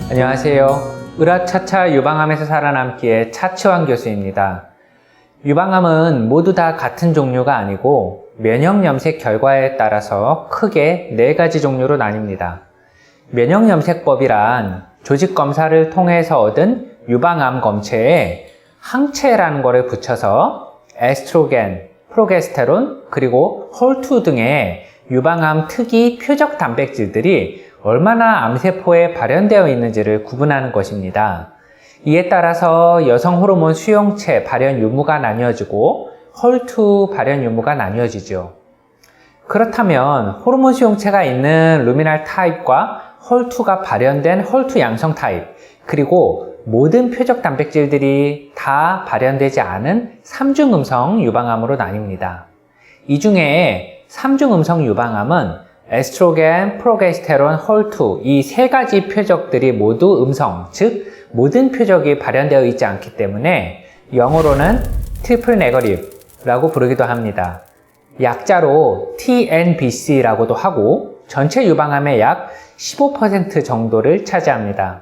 안녕하세요. 으라차차 유방암에서 살아남기의 차치환 교수입니다. 유방암은 모두 다 같은 종류가 아니고 면역염색 결과에 따라서 크게 4가지 종류로 나뉩니다. 면역염색법이란 조직검사를 통해서 얻은 유방암 검체에 항체라는 것을 붙여서 에스트로겐, 프로게스테론, 그리고 홀투 등의 유방암 특이 표적 단백질들이 얼마나 암세포에 발현되어 있는지를 구분하는 것입니다. 이에 따라서 여성 호르몬 수용체 발현 유무가 나뉘어지고 홀투 발현 유무가 나뉘어지죠. 그렇다면 호르몬 수용체가 있는 루미날 타입과 홀투가 발현된 홀투 양성 타입, 그리고 모든 표적 단백질들이 다 발현되지 않은 3중 음성 유방암으로 나뉩니다. 이 중에 3중 음성 유방암은 에스트로겐, 프로게스테론, 홀투 이 3가지 표적들이 모두 음성, 즉 모든 표적이 발현되어 있지 않기 때문에 영어로는 트리플 네거티브라고 부르기도 합니다. 약자로 TNBC라고도 하고 전체 유방암의 약 15% 정도를 차지합니다.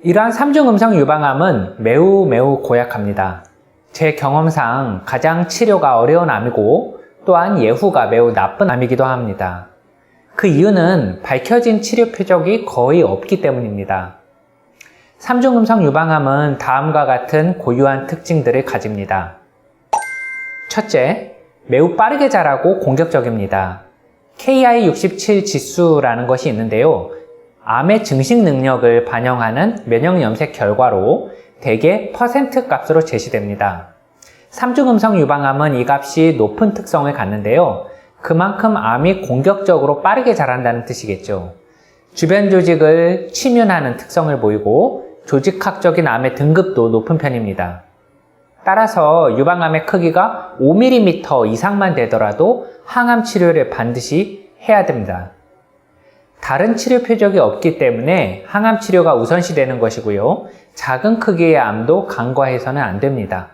이러한 3중 음성 유방암은 매우 고약합니다. 제 경험상 가장 치료가 어려운 암이고 또한 예후가 매우 나쁜 암이기도 합니다. 그 이유는 밝혀진 치료 표적이 거의 없기 때문입니다. 3중 음성 유방암은 다음과 같은 고유한 특징들을 가집니다. 첫째, 매우 빠르게 자라고 공격적입니다. KI67 지수라는 것이 있는데요. 암의 증식 능력을 반영하는 면역염색 결과로 대개 퍼센트 값으로 제시됩니다. 3중 음성 유방암은 이 값이 높은 특성을 갖는데요. 그만큼 암이 공격적으로 빠르게 자란다는 뜻이겠죠. 주변 조직을 침윤하는 특성을 보이고 조직학적인 암의 등급도 높은 편입니다. 따라서 유방암의 크기가 5mm 이상만 되더라도 항암 치료를 반드시 해야 됩니다. 다른 치료 표적이 없기 때문에 항암 치료가 우선시되는 것이고요. 작은 크기의 암도 간과해서는 안 됩니다.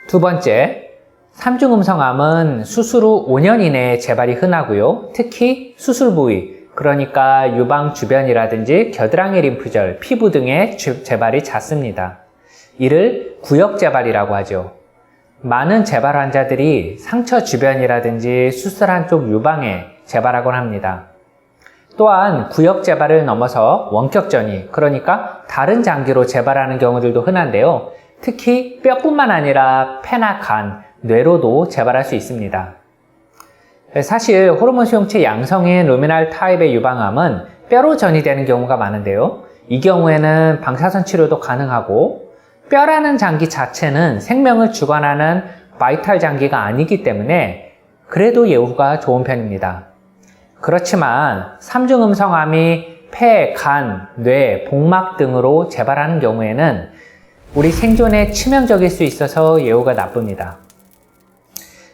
두 번째, 3중 음성암은 수술 후 5년 이내에 재발이 흔하고요. 특히 수술 부위, 그러니까 유방 주변이라든지 겨드랑이 림프절, 피부 등의 재발이 잦습니다. 이를 구역재발이라고 하죠. 많은 재발 환자들이 상처 주변이라든지 수술한 쪽 유방에 재발하곤 합니다. 또한 구역재발을 넘어서 원격전이, 그러니까 다른 장기로 재발하는 경우들도 흔한데요. 특히 뼈뿐만 아니라 폐나 간, 뇌로도 재발할 수 있습니다. 사실 호르몬 수용체 양성인 루미날 타입의 유방암은 뼈로 전이되는 경우가 많은데요. 이 경우에는 방사선 치료도 가능하고 뼈라는 장기 자체는 생명을 주관하는 바이탈 장기가 아니기 때문에 그래도 예후가 좋은 편입니다. 그렇지만 3중 음성암이 폐, 간, 뇌, 복막 등으로 재발하는 경우에는 우리 생존에 치명적일 수 있어서 예후가 나쁩니다.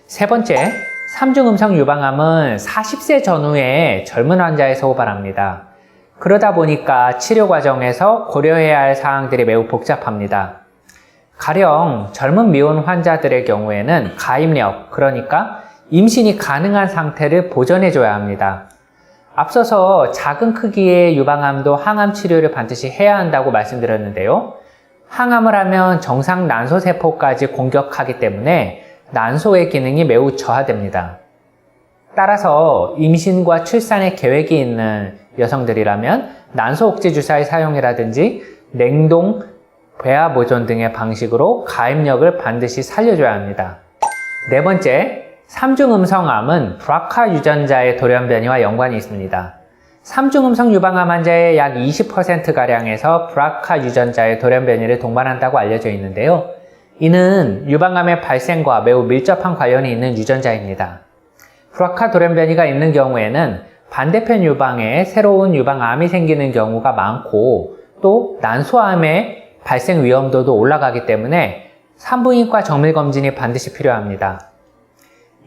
세 번째, 3중 음성 유방암은 40세 전후의 젊은 환자에서 호발합니다. 그러다 보니까 치료 과정에서 고려해야 할 사항들이 매우 복잡합니다. 가령 젊은 미혼 환자들의 경우에는 가임력, 그러니까 임신이 가능한 상태를 보존해줘야 합니다. 앞서서 작은 크기의 유방암도 항암 치료를 반드시 해야 한다고 말씀드렸는데요. 항암을 하면 정상 난소세포까지 공격하기 때문에 난소의 기능이 매우 저하됩니다. 따라서 임신과 출산의 계획이 있는 여성들이라면 난소 억제 주사의 사용이라든지 냉동, 배아 보존 등의 방식으로 가임력을 반드시 살려줘야 합니다. 네 번째, 3중 음성암은 브라카 유전자의 돌연변이와 연관이 있습니다. 3중 음성 유방암 환자의 약 20%가량에서 브라카 유전자의 돌연변이를 동반한다고 알려져 있는데요. 이는 유방암의 발생과 매우 밀접한 관련이 있는 유전자입니다. 브라카 돌연변이가 있는 경우에는 반대편 유방에 새로운 유방암이 생기는 경우가 많고 또 난소암의 발생 위험도도 올라가기 때문에 산부인과 정밀검진이 반드시 필요합니다.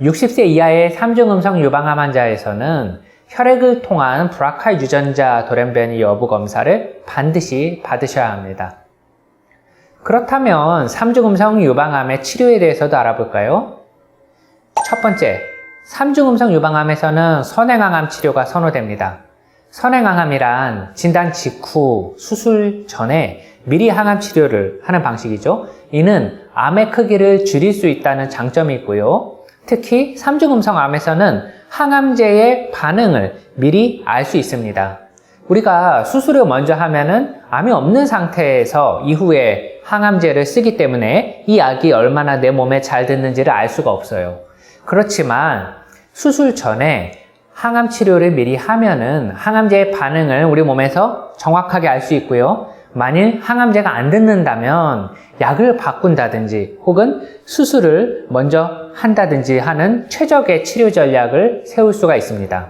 60세 이하의 3중 음성 유방암 환자에서는 혈액을 통한 브라카 유전자 돌연변이 여부 검사를 반드시 받으셔야 합니다. 그렇다면 3중 음성 유방암의 치료에 대해서도 알아볼까요? 첫 번째, 3중 음성 유방암에서는 선행항암 치료가 선호됩니다. 선행항암이란 진단 직후 수술 전에 미리 항암 치료를 하는 방식이죠. 이는 암의 크기를 줄일 수 있다는 장점이 있고요. 특히 3중 음성암에서는 항암제의 반응을 미리 알 수 있습니다. 우리가 수술을 먼저 하면은 암이 없는 상태에서 이후에 항암제를 쓰기 때문에 이 약이 얼마나 내 몸에 잘 듣는지를 알 수가 없어요. 그렇지만 수술 전에 항암 치료를 미리 하면은 항암제의 반응을 우리 몸에서 정확하게 알 수 있고요. 만일 항암제가 안 듣는다면 약을 바꾼다든지 혹은 수술을 먼저 한다든지 하는 최적의 치료 전략을 세울 수가 있습니다.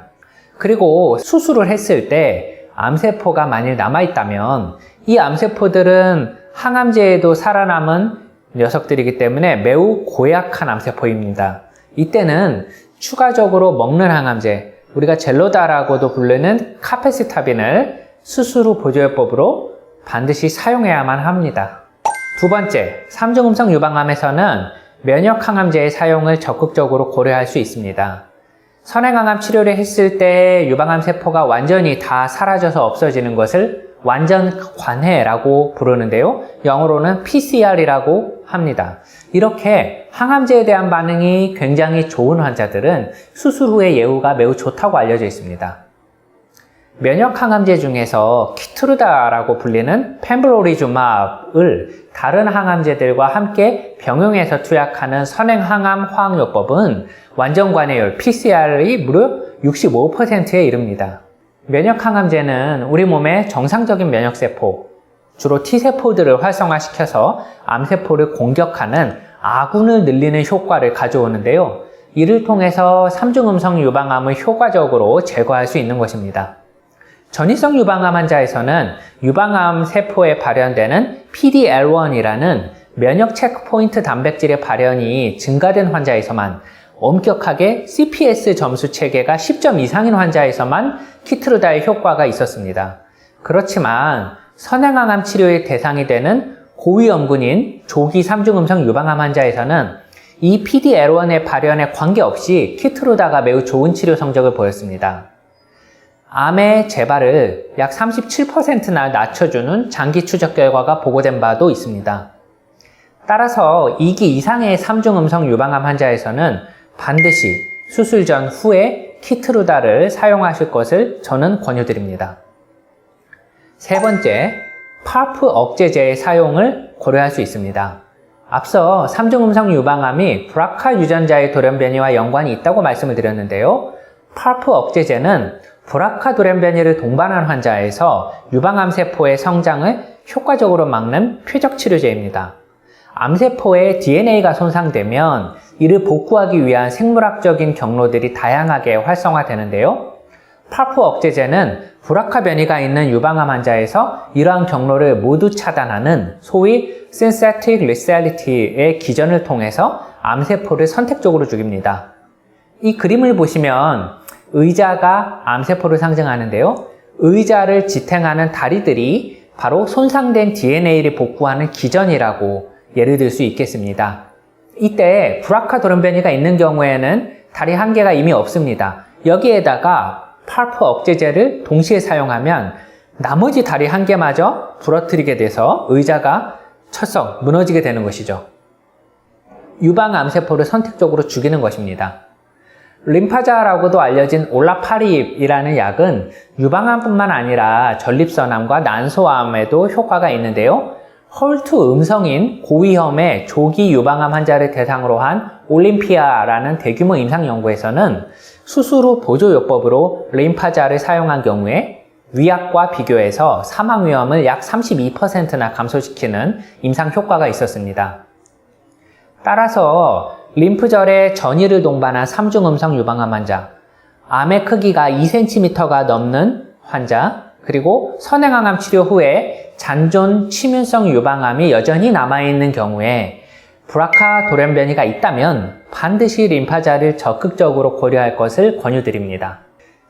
그리고 수술을 했을 때 암세포가 만일 남아있다면 이 암세포들은 항암제에도 살아남은 녀석들이기 때문에 매우 고약한 암세포입니다. 이때는 추가적으로 먹는 항암제, 우리가 젤로다라고도 부르는 카페시타빈을 수술 후 보조요법으로 반드시 사용해야만 합니다. 두 번째, 3중 음성 유방암에서는 면역 항암제의 사용을 적극적으로 고려할 수 있습니다. 선행항암 치료를 했을 때 유방암 세포가 완전히 다 사라져서 없어지는 것을 완전 관해라고 부르는데요. 영어로는 PCR이라고 합니다. 이렇게 항암제에 대한 반응이 굉장히 좋은 환자들은 수술 후의 예후가 매우 좋다고 알려져 있습니다. 면역 항암제 중에서 키트루다라고 불리는 펜브로리주맙을 다른 항암제들과 함께 병용해서 투약하는 선행항암 화학요법은 완전 관해율 PCR이 무려 65%에 이릅니다. 면역 항암제는 우리 몸의 정상적인 면역세포, 주로 T세포들을 활성화시켜서 암세포를 공격하는 아군을 늘리는 효과를 가져오는데요. 이를 통해서 3중 음성 유방암을 효과적으로 제거할 수 있는 것입니다. 전이성 유방암 환자에서는 유방암 세포에 발현되는 PD-L1이라는 면역 체크포인트 단백질의 발현이 증가된 환자에서만, 엄격하게 CPS 점수 체계가 10점 이상인 환자에서만 키트루다의 효과가 있었습니다. 그렇지만 선행항암 치료의 대상이 되는 고위험군인 조기 3중 음성 유방암 환자에서는 이 PD-L1의 발현에 관계없이 키트루다가 매우 좋은 치료 성적을 보였습니다. 암의 재발을 약 37%나 낮춰주는 장기 추적 결과가 보고된 바도 있습니다. 따라서 2기 이상의 3중 음성 유방암 환자에서는 반드시 수술 전 후에 키트루다를 사용하실 것을 저는 권유드립니다. 세 번째, 파프 억제제의 사용을 고려할 수 있습니다. 앞서 3중 음성 유방암이 브라카 유전자의 돌연변이와 연관이 있다고 말씀을 드렸는데요. 파프 억제제는 브라카 돌연변이를 동반한 환자에서 유방암 세포의 성장을 효과적으로 막는 표적 치료제입니다. 암세포의 DNA가 손상되면 이를 복구하기 위한 생물학적인 경로들이 다양하게 활성화되는데요. 파프 억제제는 브라카 변이가 있는 유방암 환자에서 이러한 경로를 모두 차단하는 소위 synthetic lethality의 기전을 통해서 암세포를 선택적으로 죽입니다. 이 그림을 보시면 의자가 암세포를 상징하는데요. 의자를 지탱하는 다리들이 바로 손상된 DNA를 복구하는 기전이라고 예를 들 수 있겠습니다. 이때 브라카 돌연변이가 있는 경우에는 다리 한 개가 이미 없습니다. 여기에다가 파프 억제제를 동시에 사용하면 나머지 다리 한 개마저 부러뜨리게 돼서 의자가 철썩 무너지게 되는 것이죠. 유방 암세포를 선택적으로 죽이는 것입니다. 림파자라고도 알려진 올라파립이라는 약은 유방암뿐만 아니라 전립선암과 난소암에도 효과가 있는데요. 헐투 음성인 고위험의 조기 유방암 환자를 대상으로 한 올림피아라는 대규모 임상 연구에서는 수술 후 보조요법으로 림파자를 사용한 경우에 위약과 비교해서 사망 위험을 약 32%나 감소시키는 임상 효과가 있었습니다. 따라서 림프절에 전이를 동반한 3중 음성 유방암 환자, 암의 크기가 2cm가 넘는 환자, 그리고 선행항암 치료 후에 잔존 침윤성 유방암이 여전히 남아있는 경우에 브라카 돌연변이가 있다면 반드시 림파자를 적극적으로 고려할 것을 권유드립니다.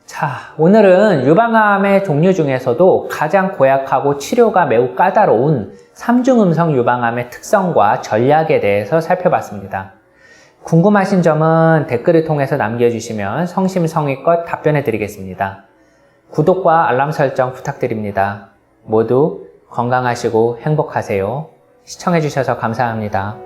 자, 오늘은 유방암의 종류 중에서도 가장 고약하고 치료가 매우 까다로운 3중 음성 유방암의 특성과 전략에 대해서 살펴봤습니다. 궁금하신 점은 댓글을 통해서 남겨주시면 성심성의껏 답변해 드리겠습니다. 구독과 알람 설정 부탁드립니다. 모두 건강하시고 행복하세요. 시청해주셔서 감사합니다.